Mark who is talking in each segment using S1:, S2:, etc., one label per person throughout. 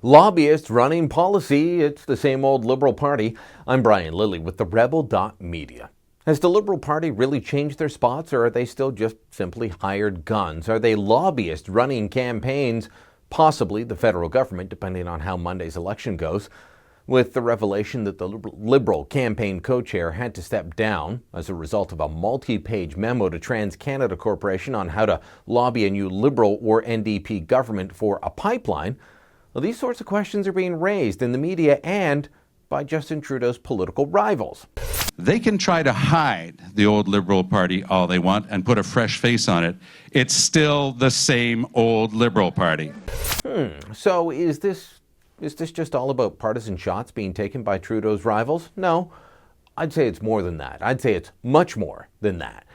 S1: Lobbyists running policy, it's the same old Liberal Party. I'm Brian Lilley with TheRebel.Media. Has the Liberal Party really changed their spots, or are they still just simply hired guns? Are they lobbyists running campaigns, possibly the federal government, depending on how Monday's election goes? With the revelation that the Liberal campaign co-chair had to step down as a result of a multi-page memo to TransCanada Corporation on how to lobby a new Liberal or NDP government for a pipeline, well, these sorts of questions are being raised in the media and by Justin Trudeau's political rivals.
S2: They can try to hide the old Liberal Party all they want and put a fresh face on it. It's still the same old Liberal Party.
S1: So is this just all about partisan shots being taken by Trudeau's rivals? No, I'd say it's more than that. I'd say it's much more than that.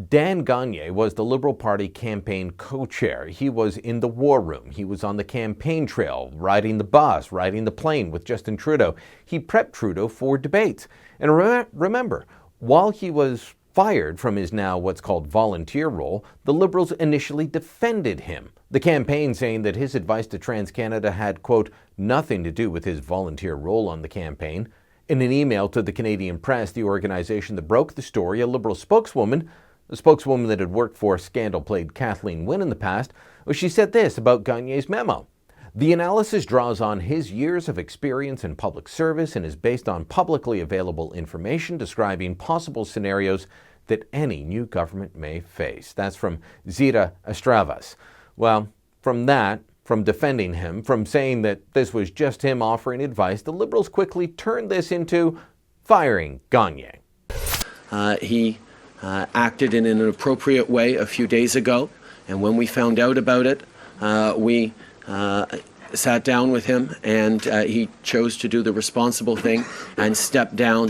S1: Dan Gagnier was the Liberal Party campaign co-chair. He was in the war room. He was on the campaign trail, riding the bus, riding the plane with Justin Trudeau. He prepped Trudeau for debates. And remember, while he was fired from his now what's called volunteer role, the Liberals initially defended him. The campaign saying that his advice to TransCanada had, quote, nothing to do with his volunteer role on the campaign. In an email to the Canadian press, the organization that broke the story, a Liberal spokeswoman, a spokeswoman that had worked for scandal-plagued Kathleen Wynne in the past, she said this about Gagnier's memo. The analysis draws on his years of experience in public service and is based on publicly available information describing possible scenarios that any new government may face. That's from Zita Estravas. Well, from defending him, from saying that this was just him offering advice, the Liberals quickly turned this into firing Gagnier.
S3: He acted in an inappropriate way a few days ago, and when we found out about it, we sat down with him, and he chose to do the responsible thing and step down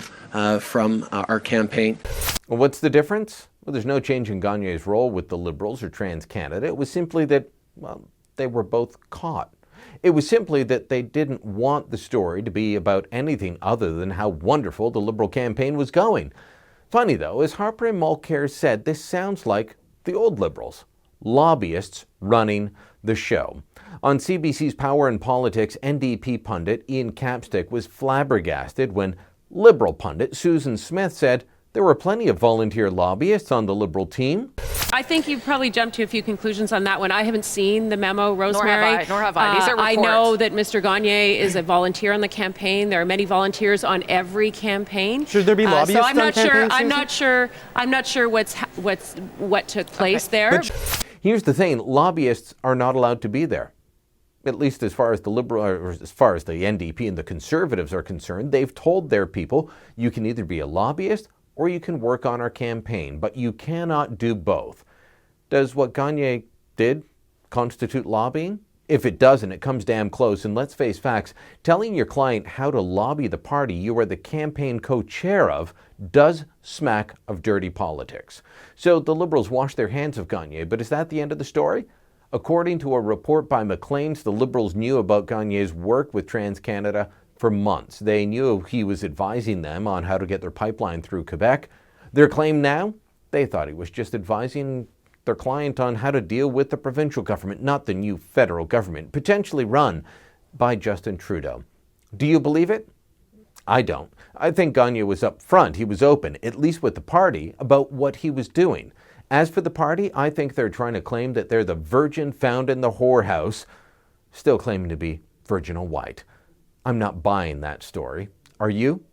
S3: from our campaign.
S1: Well, what's the difference? Well, there's no change in Gagnier's role with the Liberals or TransCanada. It was simply that, well, they were both caught. It was simply that they didn't want the story to be about anything other than how wonderful the Liberal campaign was going. Funny though, as Harper and Mulcair said, this sounds like the old Liberals, lobbyists running the show. On CBC's Power and Politics, NDP pundit Ian Capstick was flabbergasted when Liberal pundit Susan Smith said there were plenty of volunteer lobbyists on the Liberal team.
S4: I think you've probably jumped to a few conclusions on that one. I haven't seen the memo, Rosemary.
S5: Nor have I. These are reports.
S4: I know that Mr. Gagnier is a volunteer on the campaign. There are many volunteers on every campaign.
S6: Should there be lobbyists
S4: so I'm
S6: on
S4: not sure.
S6: campaigns,
S4: I'm not sure what took place there.
S1: But here's the thing: lobbyists are not allowed to be there. At least as far as the Liberal, or as far as the NDP and the Conservatives are concerned, they've told their people you can either be a lobbyist or you can work on our campaign, but you cannot do both. Does what Gagnier did constitute lobbying? If it doesn't, it comes damn close. And let's face facts, telling your client how to lobby the party you are the campaign co-chair of does smack of dirty politics. So the Liberals washed their hands of Gagnier, but is that the end of the story? According to a report by Maclean's, the Liberals knew about Gagnier's work with TransCanada for months. They knew he was advising them on how to get their pipeline through Quebec. Their claim now? They thought he was just advising their client on how to deal with the provincial government, not the new federal government, potentially run by Justin Trudeau. Do you believe it? I don't. I think Gagnier was up front. He was open, at least with the party, about what he was doing. As for the party, I think they're trying to claim that they're the virgin found in the whorehouse, still claiming to be virginal white. I'm not buying that story. Are you?